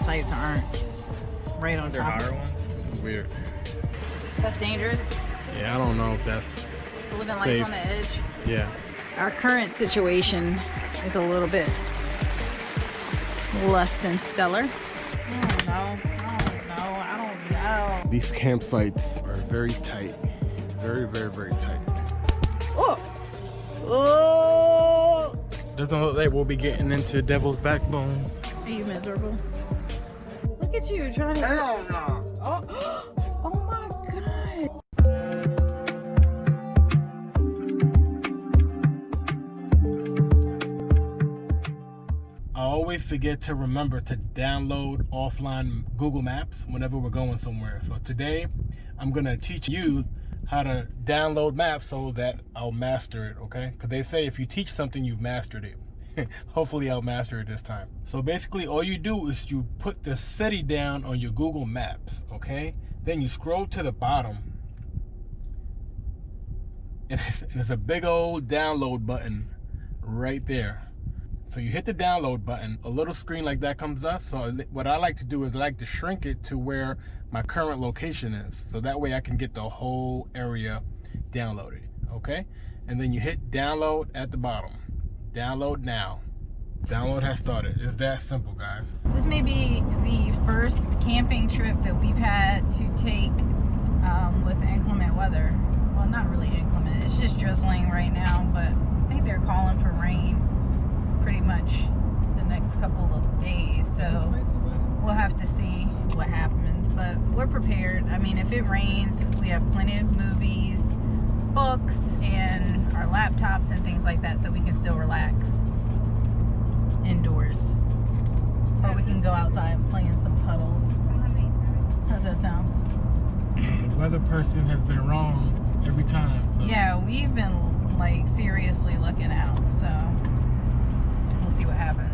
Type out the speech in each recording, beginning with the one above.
sites aren't right on They're top. higher ones? This is weird. That's dangerous. Yeah, I don't know if that's Living safe. life on the edge. Yeah. Our current situation is a little bit less than stellar. I don't know. These campsites are very tight. Very, very, very tight. Oh! Oh! Doesn't look like we'll be getting into Devil's Backbone. Are you miserable? Look at you trying to. Hell no! Oh, oh my God! I always forget to remember to download offline Google Maps whenever we're going somewhere. So today, I'm gonna teach you how to download maps so that I'll master it, okay? Because they say if you teach something, you've mastered it. Hopefully I'll master it this time. So basically all you do is you put the city down on your Google Maps, okay? Then you scroll to the bottom and it's a big old download button right there. So you hit the download button, a little screen like that comes up. So what I like to do is I like to shrink it to where my current location is. So that way I can get the whole area downloaded, okay? And then you hit download at the bottom. Download now. Download has started. It's that simple, guys. This may be the first camping trip that we've had to take with inclement weather. Well, not really inclement. It's just drizzling right now, but I think they're calling for rain pretty much the next couple of days. So we'll have to see what happens, but we're prepared. I mean, if it rains, we have plenty of movies, books, and our laptops and things like that, so we can still relax indoors. Or we can go outside and play in some puddles. How's that sound? The weather person has been wrong every time. So. Yeah, we've been like seriously looking out, so we'll see what happens.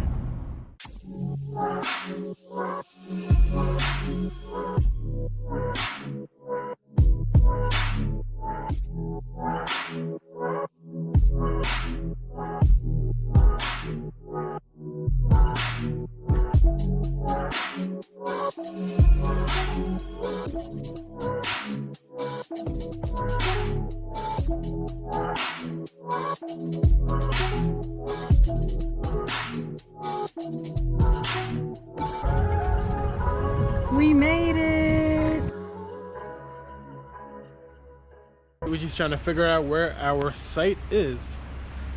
We made it! We're just trying to figure out where our site is.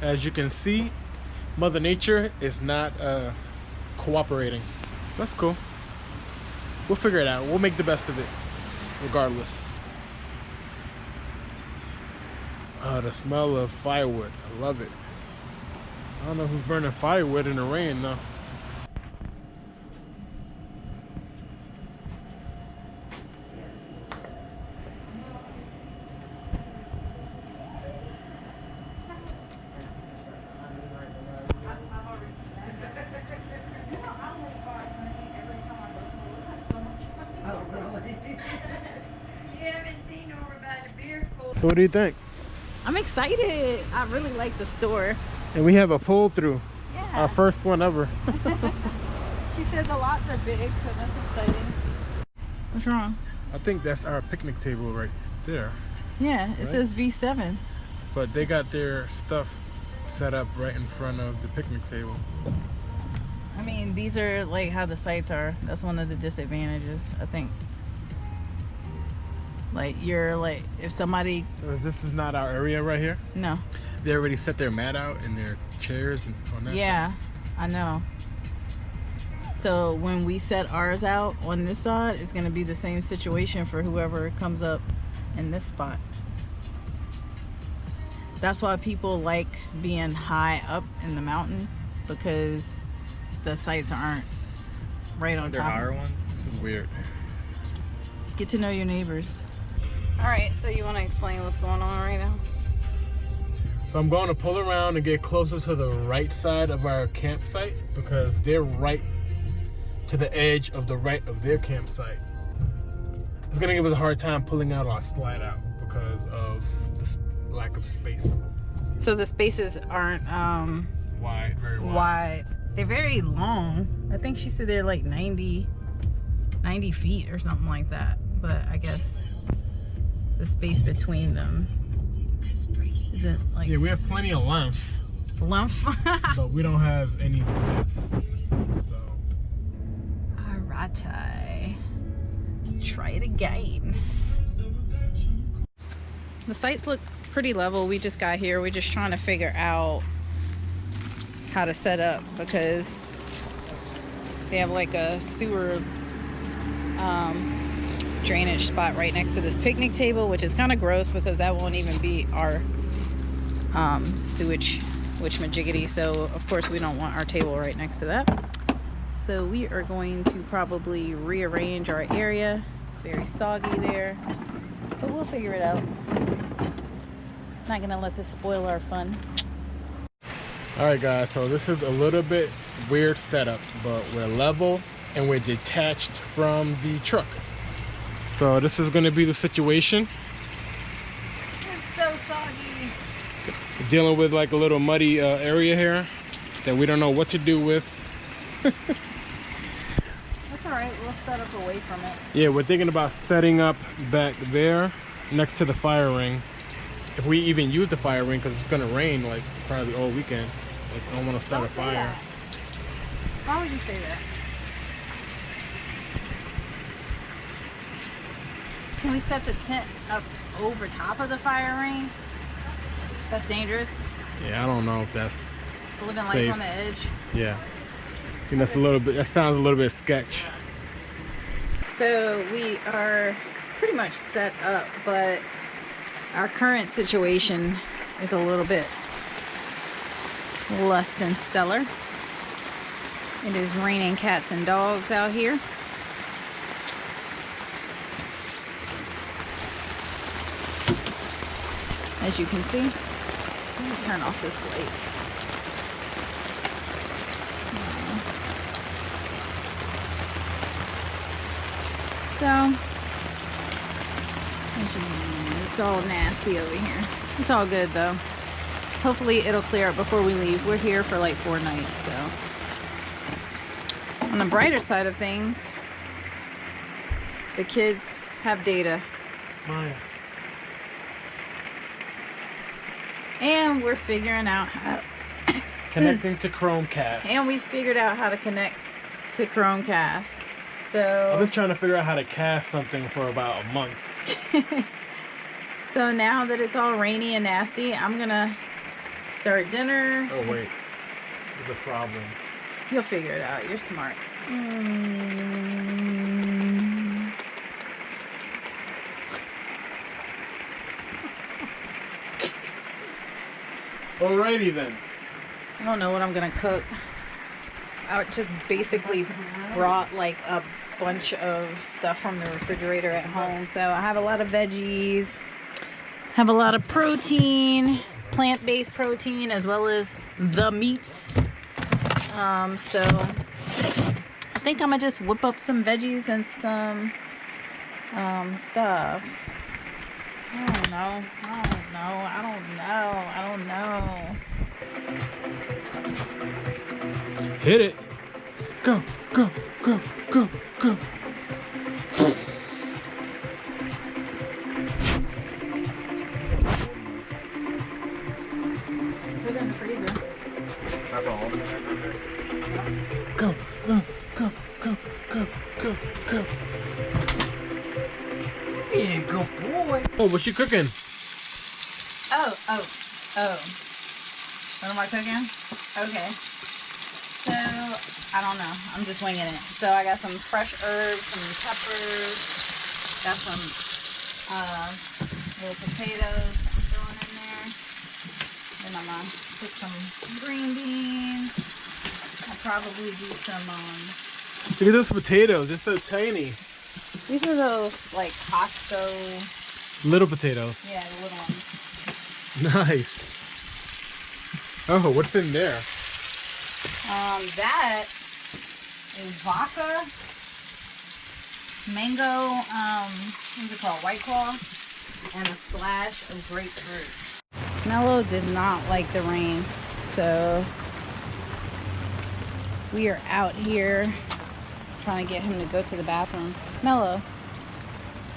As you can see, Mother Nature is not cooperating. That's cool. We'll figure it out. We'll make the best of it, regardless. Oh, the smell of firewood. I love it. I don't know who's burning firewood in the rain, though. So what do you think? I'm excited. I really like the store. And we have a pull through. Yeah. Our first one ever. She said the lots are big, so that's exciting. What's wrong? I think that's our picnic table right there. Yeah, it says V7. But they got their stuff set up right in front of the picnic table. I mean, these are like how the sites are. That's one of the disadvantages, I think. Like, you're like, if somebody... So this is not our area right here? No. They already set their mat out and their chairs and on that Yeah, side. I know. So when we set ours out on this side, it's going to be the same situation for whoever comes up in this spot. That's why people like being high up in the mountain, because the sites aren't right on They're top. higher ones? This is weird. Get to know your neighbors. All right, so you want to explain what's going on right now? So I'm going to pull around and get closer to the right side of our campsite because they're right to the edge of the right of their campsite. It's gonna give us a hard time pulling out our slide out because of the lack of space. So the spaces aren't Wide, very wide. wide. They're very long. I think she said they're like 90 90 feet or something like that. But I guess the space between them isn't like... Yeah, we have plenty of length. Length? But we don't have any width. So. Alrighty. Let's try it again. The sites look pretty level. We just got here. We're just trying to figure out how to set up because they have like a sewer drainage spot right next to this picnic table, which is kind of gross because that won't even be our sewage witchmajiggity. So of course we don't want our table right next to that. So we are going to probably rearrange our area. It's very soggy there, but we'll figure it out. Not gonna let this spoil our fun. All right, guys, so this is a little bit weird setup, but we're level and we're detached from the truck. So this is gonna be the situation. It's so soggy. We're dealing with like a little muddy area here that we don't know what to do with. That's all right, we'll set up away from it. Yeah, we're thinking about setting up back there next to the fire ring. If we even use the fire ring, because it's gonna rain like probably all weekend. Like, I don't want to start a fire. That. Why would you say that? Can we set the tent up over top of the fire ring? That's dangerous. Yeah, I don't know if that's Living safe. life on the edge. Yeah, I think that's a little bit. That sounds a little bit sketch. So we are pretty much set up, but our current situation is a little bit less than stellar. It is raining cats and dogs out here. As you can see, let me turn off this light. So, it's all nasty over here. It's all good though. Hopefully it'll clear up before we leave. We're here for like 4 nights, so. On the brighter side of things, the kids have data. Maya. And we're figuring out how... Connecting to Chromecast. And we figured out how to connect to Chromecast. I've So... been trying to figure out how to cast something for about a month. So now that it's all rainy and nasty, I'm gonna start dinner. Oh wait, there's a problem. You'll figure it out. You're smart. Alrighty then. I don't know what I'm gonna cook. I just basically brought like a bunch of stuff from the refrigerator at home. So I have a lot of veggies, have a lot of protein, plant-based protein, as well as the meats. So I think I'm gonna just whip up some veggies and some stuff. I don't know. Hit it. Go, go, go, go, go. Put it in the freezer. Go, go, go, go, go, go, go. Yeah, good boy. Oh, what's she cooking? Oh. What am I cooking? Okay. So, I don't know. I'm just winging it. So, I got some fresh herbs, some peppers, got some little potatoes I'm throwing in there. Then I'm going to cook some green beans. I'll probably do some, Look at those potatoes. They're so tiny. these are those, like, Costco. Little potatoes. Yeah, the little ones. Nice. Oh, what's in there? That is vodka, mango, what's it called, White Claw, and a splash of grapefruit. Mello did not like the rain, so we are out here trying to get him to go to the bathroom. Mello.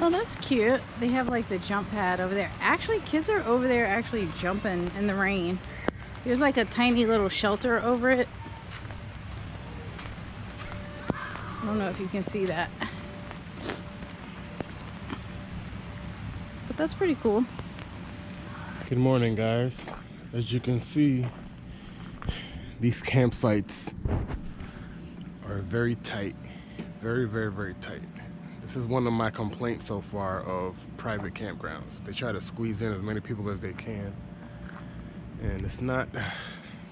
Oh, that's cute. They have like the jump pad over there. Actually, kids are over there actually jumping in the rain. There's like a tiny little shelter over it. I don't know if you can see that. But that's pretty cool. Good morning, guys. As you can see, these campsites are very tight. Very, very, very tight. This is one of my complaints so far of private campgrounds. They try to squeeze in as many people as they can, and it's not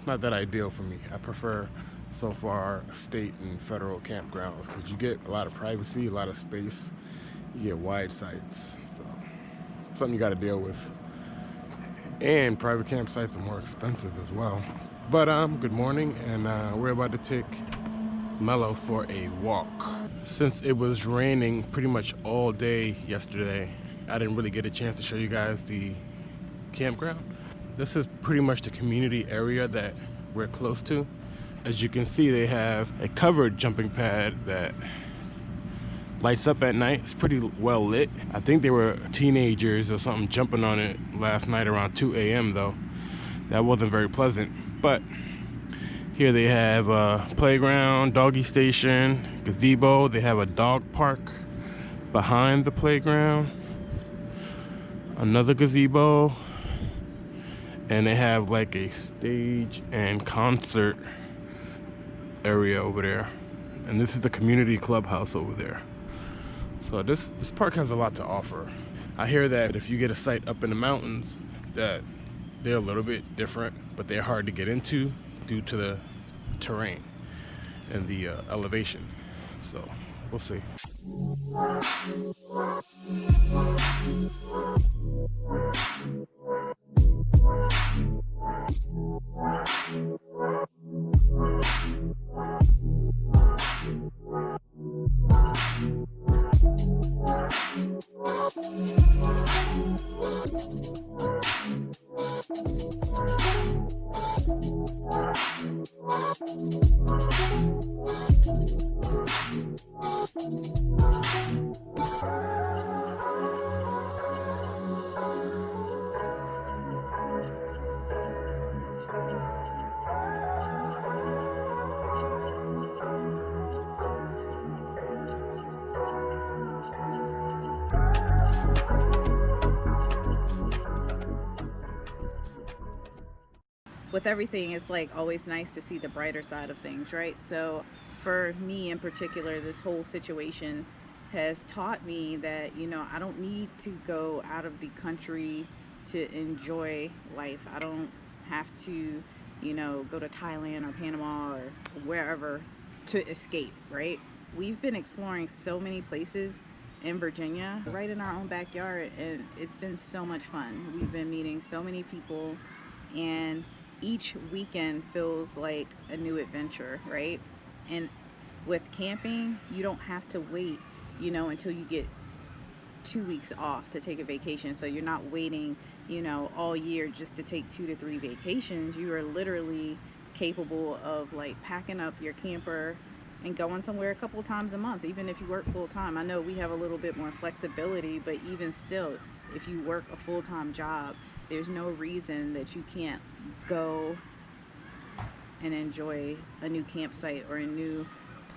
that ideal for me. I prefer so far state and federal campgrounds because you get a lot of privacy, a lot of space, you get wide sites. So something you got to deal with. And private campsites are more expensive as well. But good morning, and we're about to take Mello for a walk. Since it was raining pretty much all day yesterday, I didn't really get a chance to show you guys the campground. This is pretty much the community area that we're close to. As you can see, they have a covered jumping pad that lights up at night. It's pretty well lit. I think they were teenagers or something jumping on it last night around 2 a.m. though. That wasn't very pleasant. But here they have a playground, doggy station, gazebo. They have a dog park behind the playground, another gazebo, and they have like a stage and concert area over there. And this is the community clubhouse over there. So this park has a lot to offer. I hear that if you get a site up in the mountains, that they're a little bit different, but they're hard to get into due to the terrain and the elevation. So we'll see. With everything, it's like always nice to see the brighter side of things, right? So for me in particular, this whole situation has taught me that, you know, I don't need to go out of the country to enjoy life. I don't have to, you know, go to Thailand or Panama or wherever to escape, right? We've been exploring so many places in Virginia, right in our own backyard, and it's been so much fun. We've been meeting so many people, and each weekend feels like a new adventure, right? And with camping, you don't have to wait, you know, until you get 2 weeks off to take a vacation. So you're not waiting, you know, all year just to take 2 to 3 vacations. You are literally capable of like packing up your camper and going somewhere a couple times a month, even if you work full time. I know we have a little bit more flexibility, but even still, if you work a full-time job, there's no reason that you can't go and enjoy a new campsite or a new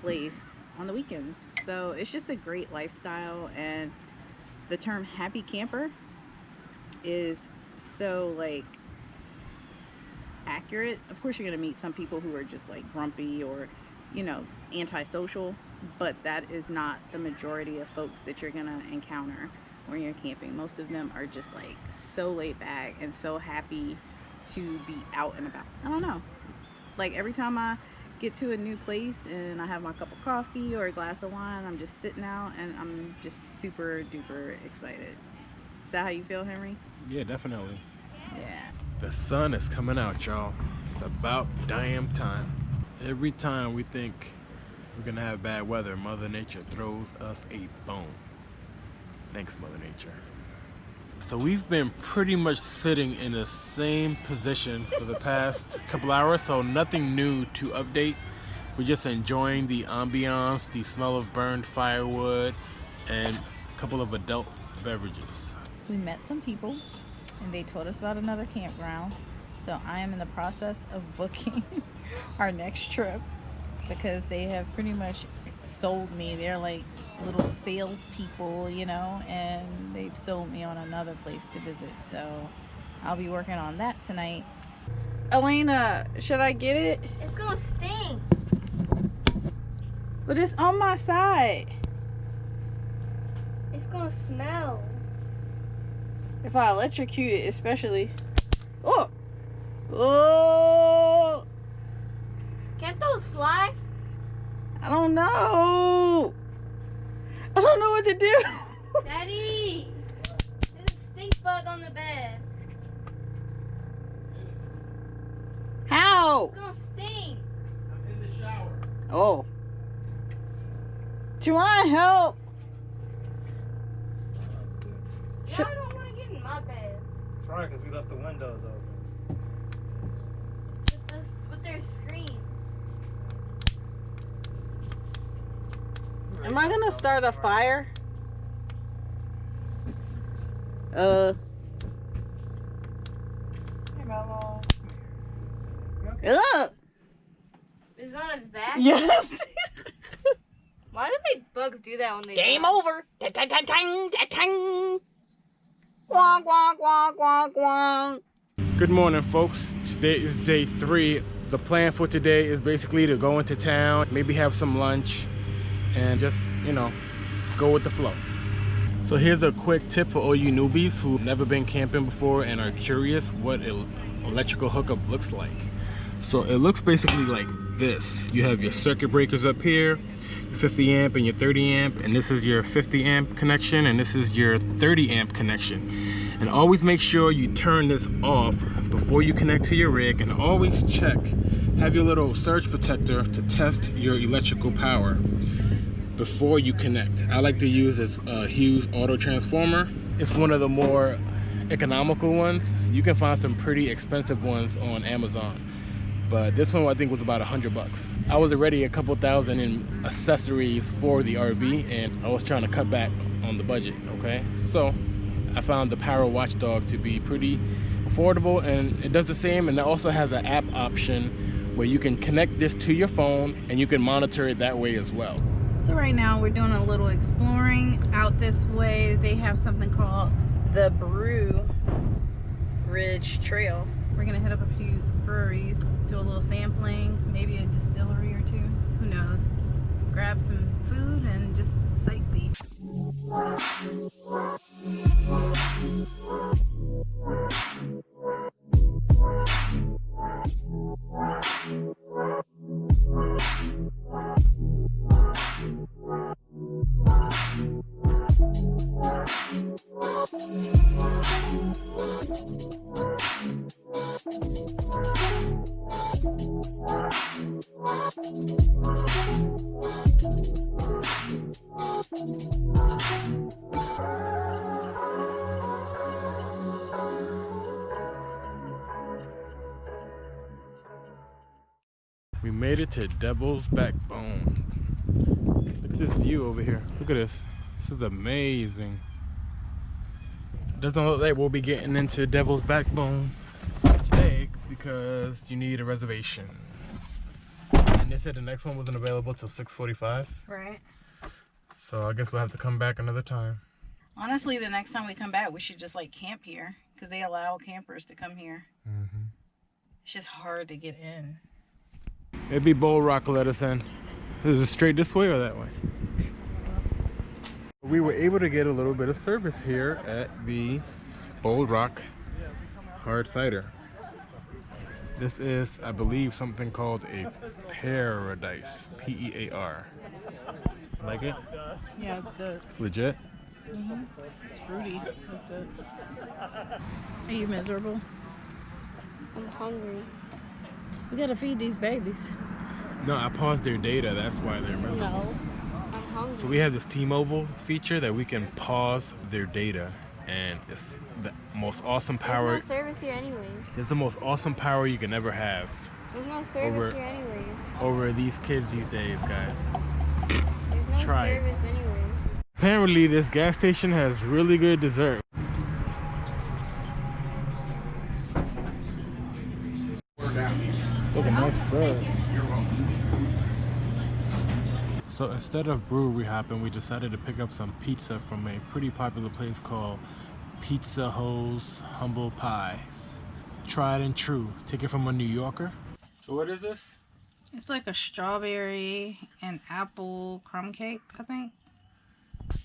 place on the weekends. So it's just a great lifestyle, and the term happy camper is so like accurate. Of course, you're gonna meet some people who are just like grumpy or, you know, antisocial, but that is not the majority of folks that you're gonna encounter when you're camping. Most of them are just like so laid back and so happy to be out and about. I don't know, like every time I get to a new place and I have my cup of coffee or a glass of wine, I'm just sitting out and I'm just super duper excited. Is that how you feel, Henry? Yeah, definitely. Yeah. The sun is coming out, y'all. It's about damn time. Every time we think we're gonna have bad weather, Mother Nature throws us a bone. Thanks, Mother Nature. So we've been pretty much sitting in the same position for the past couple hours, so nothing new to update. We're just enjoying the ambiance, the smell of burned firewood, and a couple of adult beverages. We met some people and they told us about another campground. So I am in the process of booking our next trip because they have pretty much sold me. They're like little salespeople, you know, and they've sold me on another place to visit. So I'll be working on that tonight. Elena, should I get it? It's gonna stink. But it's on my side. It's gonna smell. If I electrocute it, especially. Oh! Oh! Can't those fly? I don't know. I don't know what to do. Daddy! There's a stink bug on the bed. How? It's gonna stink. I'm in the shower. Oh. Do you want to help? Yeah, I don't want to get in my bed. It's right, because we left the windows open. With their screens. Am I gonna start a fire? Hey, Mama. Ugh. Is it on his back? Yes. Why do they bugs do that when they Game die? over. Ta-ta-ta-tang. Wonk, wonk, wonk, wonk, wonk. Good morning, folks. Today is day 3. The plan for today is basically to go into town, maybe have some lunch, and just, you know, go with the flow. So here's a quick tip for all you newbies who've never been camping before and are curious what an electrical hookup looks like. So it looks basically like this. You have your circuit breakers up here, your 50 amp and your 30 amp, and this is your 50 amp connection, and this is your 30 amp connection. And always make sure you turn this off before you connect to your rig, and always check, have your little surge protector to test your electrical power before you connect. I like to use this Hughes auto transformer. It's one of the more economical ones. You can find some pretty expensive ones on Amazon, but this one I think was about $100. I was already a couple thousand in accessories for the RV, and I was trying to cut back on the budget, okay? So I found the Power Watchdog to be pretty affordable, and it does the same, and it also has an app option where you can connect this to your phone and you can monitor it that way as well. So right now we're doing a little exploring out this way. They have something called the Brew Ridge Trail. We're gonna hit up a few breweries, do a little sampling, maybe a distillery or two, who knows. Grab some food and just sightsee. We made it to Devil's Backbone. Look at this view over here. Look at this. This is amazing. Doesn't look like we'll be getting into Devil's Backbone today because you need a reservation. And they said the next one wasn't available till 6:45. Right. So I guess we'll have to come back another time. Honestly, the next time we come back, we should just like camp here because they allow campers to come here. It's just hard to get in. Maybe Bull Rock will let us in. Is it straight this way or that way? We were able to get a little bit of service here at the Bull Rock Hard Cider. This is, I believe, something called a Paradise. P-E-A-R. Like it? Yeah, it's good. It's legit? It's fruity. It's good. Are you miserable? I'm hungry. We gotta feed these babies. No, I paused their data. That's why they're miserable. No. I'm hungry. So we have this T-Mobile feature that we can pause their data, and it's the most awesome power. There's no service here anyways. It's the most awesome power you can ever have. There's no service here anyways. over these kids these days, guys. There's no Try it. service anyways. Apparently, this gas station has really good dessert. Look at nice bread. So instead of brewery hopping, we decided to pick up some pizza from a pretty popular place called Pizza Ho's Humble Pies. Tried and true. Take it from a New Yorker. So what is this? It's like a strawberry and apple crumb cake, I think.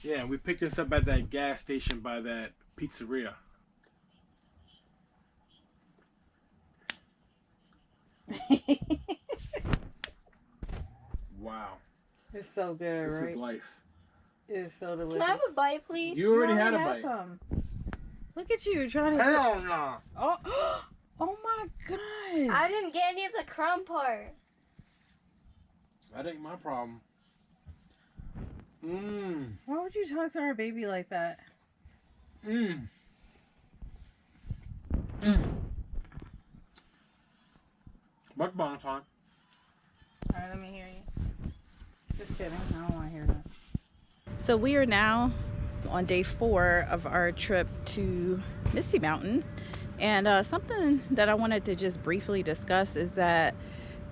Yeah, we picked this up at that gas station by that pizzeria. Wow. It's so good, This right? is life. It is so delicious. Can I have a bite, please? You already had a bite. Some. Look at you trying to. Hell no. Oh, oh my God. I didn't get any of the crumb part. That ain't my problem. Mmm. Why would you talk to our baby like that? Mmm. Mmm. Mukbang time. All right, let me hear you. Just kidding. I don't want to hear that. So we are now on day 4 of our trip to Misty Mountain. And something that I wanted to just briefly discuss is that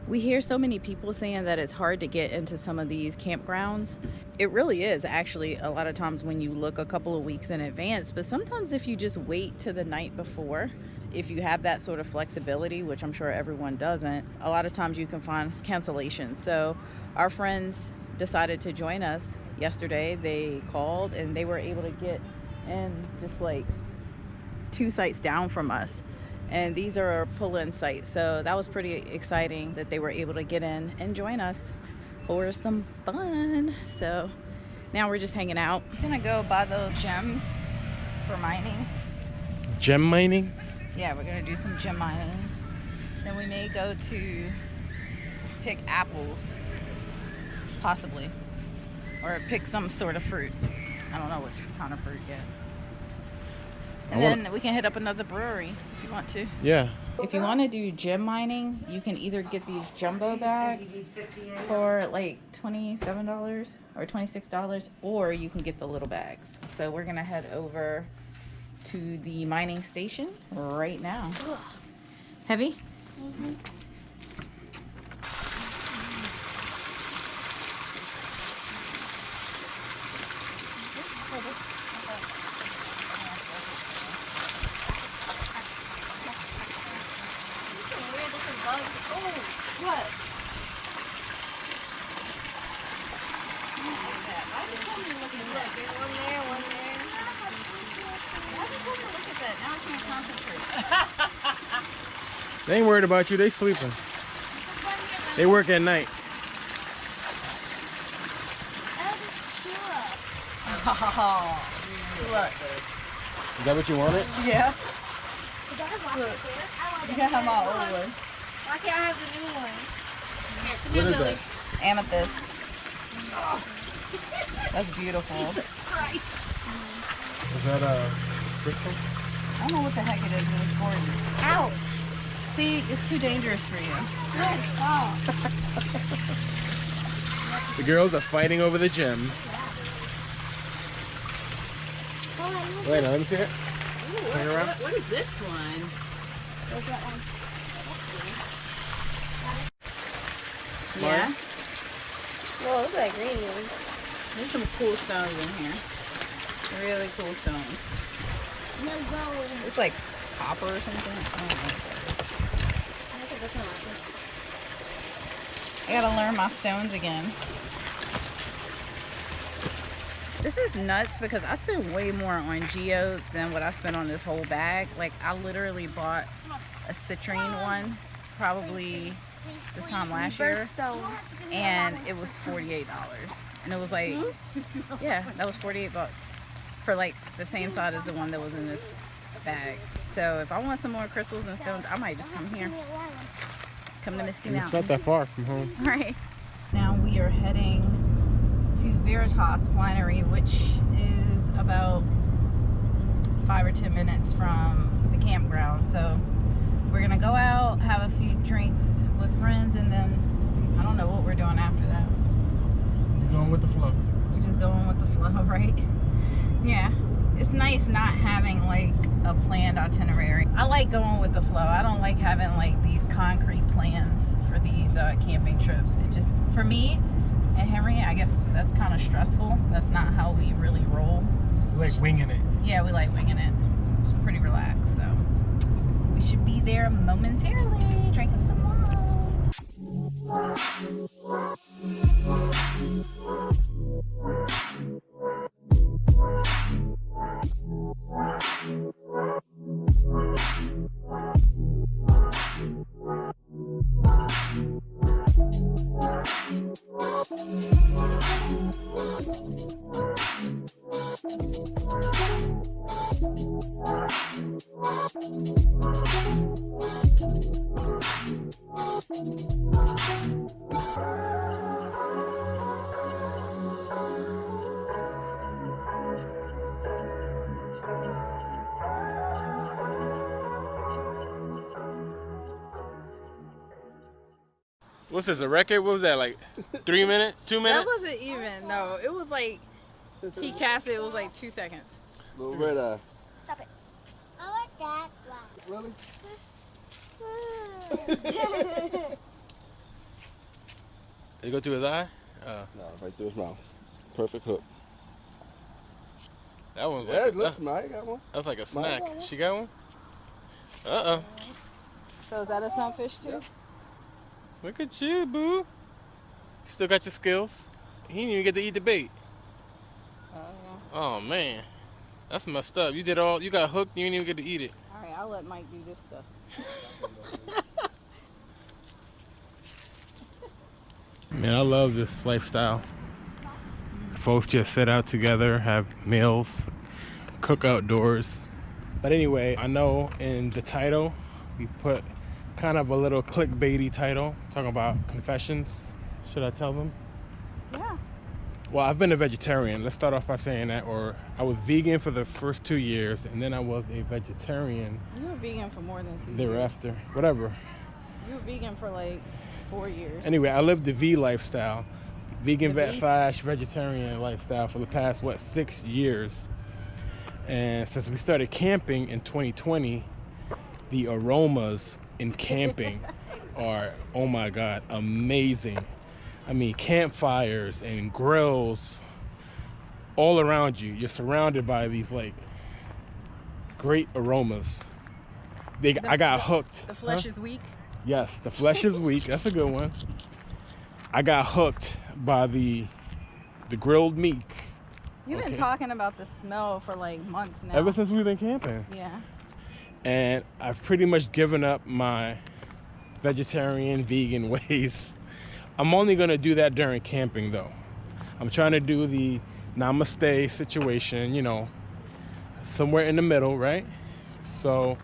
we hear so many people saying that it's hard to get into some of these campgrounds. It really is actually a lot of times when you look a couple of weeks in advance, but sometimes if you just wait to the night before, if you have that sort of flexibility, which I'm sure everyone doesn't, a lot of times you can find cancellations. So our friends decided to join us yesterday. They called and they were able to get in just like 2 sites down from us. And these are our pull-in sites. So that was pretty exciting that they were able to get in and join us for some fun. So now we're just hanging out. I'm gonna go buy those gems for mining. Gem mining? Yeah, we're gonna do some gem mining. Then we may go to pick apples, possibly, or pick some sort of fruit. I don't know which kind of fruit yet. And then we can hit up another brewery if you want to. Yeah. If you want to do gem mining, you can either get these jumbo bags for like $27 or $26, or you can get the little bags. So we're gonna head over to the mining station right now. Heavy? Mm-hmm. What? Why did you tell me to look at that? There's one there, one there. Why did you tell me to look at that? Now I can't concentrate. They ain't worried about you. They sleeping. They work at night. Look. Is that what you wanted? Yeah. I You can have my old one. Why can't I have the new one? What is that? Amethyst. That's beautiful. Is that crystal? I don't know what the heck it is, but it's gorgeous. Ouch. See, it's too dangerous for you. Oh. The girls are fighting over the gems. Wait, let me see it. Turn around. What is this one? There's that one. Yeah. Whoa, look at that green one. There's some cool stones in here. Really cool stones. No gold. It's like copper or something. I don't know. I gotta learn my stones again. This is nuts because I spent way more on geodes than what I spent on this whole bag. Like, I literally bought a citrine one probably this time last year, and it was $48. And it was like, yeah, that was 48 bucks for like the same size as the one that was in this bag. So if I want some more crystals and stones, I might just come here. Come to Misty Mountain. It's not that far from home. All right. Now we are heading to Veritas Winery, which is about 5 or 10 minutes from the campground. So we're gonna go out, have a few drinks with friends, and then I don't know what we're doing after that. You're going with the flow. We're just going with the flow, right? Yeah. It's nice not having like a planned itinerary. I like going with the flow. I don't like having like these concrete plans for these camping trips. It just, for me and Henry, I guess that's kind of stressful. That's not how we really roll. Like winging it. Yeah, we like winging it. It's pretty relaxed, so we should be there momentarily, drinking some wine. What's this, a record? What was that, like 3 minutes? 2 minutes? That wasn't even, no. It was like, he cast it was like 2 seconds. Little red eye. Stop it. I like that one. Really? Did it go through his eye? No, right through his mouth. Perfect hook. That one's Yeah, like, look, I got one. that's like a snack. got one. She got one? Uh-oh. So is that a sunfish too? Look at you, boo. You still got your skills. He didn't even get to eat the bait. Oh, man. That's messed up. You got hooked, you didn't even get to eat it. All right, I'll let Mike do this stuff. Man, I love this lifestyle. Folks just sit out together, have meals, cook outdoors. But anyway, I know in the title, we put kind of a little clickbaity title, talking about confessions. Should I tell them? Yeah. Well, I've been a vegetarian. Let's start off by saying that. Or I was vegan for the first 2 years, and then I was a vegetarian You were vegan for more than 2 years. thereafter. Whatever. You were vegan for like 4 years. Anyway, I lived the V lifestyle, vegan The V? / vegetarian lifestyle for the past 6 years. And since we started camping in 2020, the aromas in camping are, oh my God, amazing. I mean, campfires and grills all around you. You're surrounded by these like great aromas. I got hooked. The flesh Huh? is weak. Yes, the flesh is weak. That's a good one. I got hooked by the grilled meats. You've been Okay. talking about the smell for like months now. Ever since we've been camping. Yeah. And I've pretty much given up my vegetarian, vegan ways. I'm only gonna do that during camping though. I'm trying to do the namaste situation, you know, somewhere in the middle, right? So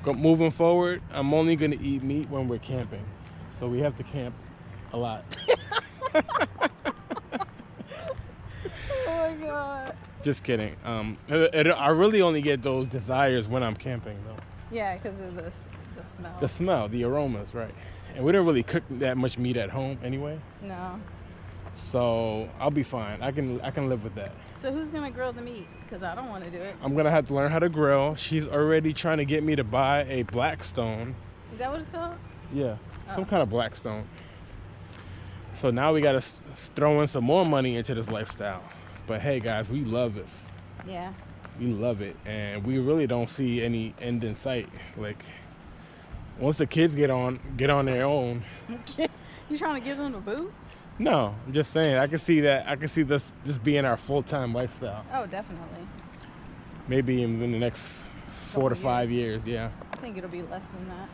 moving forward, I'm only gonna eat meat when we're camping. So we have to camp a lot. Oh my God. Just kidding. I really only get those desires when I'm camping though. Yeah, because of the smell. The smell, the aromas, right? And we don't really cook that much meat at home anyway, No. so I'll be fine. I can live with that. So who's gonna grill the meat? Because I don't want to do it. I'm gonna have to learn how to grill. She's already trying to get me to buy a Blackstone. Is that what it's called? Yeah, some Oh. kind of Blackstone. So now we gotta throw in some more money into this lifestyle. But hey guys, we love this. Yeah. We love it, and we really don't see any end in sight. Like once the kids get on their own. You trying to give them a boot? No, I'm just saying. I can see that. I can see this being our full-time lifestyle. Oh, definitely. Maybe in the next 4 to 5 years. Yeah. I think it'll be less than that.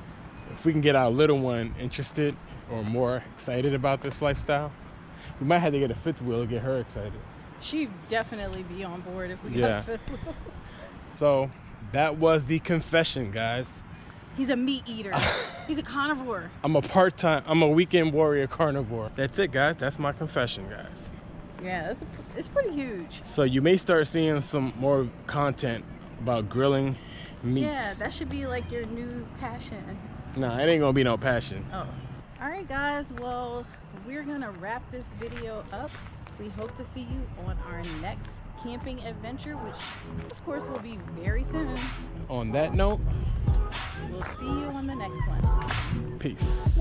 If we can get our little one interested or more excited about this lifestyle, we might have to get a fifth wheel to get her excited. She'd definitely be on board if we Yeah. got a fifth wheel. So that was the confession, guys. He's a meat eater. He's a carnivore. I'm a weekend warrior carnivore. That's it, guys. That's my confession, guys. Yeah, it's pretty huge. So you may start seeing some more content about grilling, meats. Yeah, that should be like your new passion. Nah, it ain't gonna be no passion. Oh. Alright guys, well, we're gonna wrap this video up. We hope to see you on our next camping adventure, which of course will be very soon. On that note, We'll see you on the next one. peace.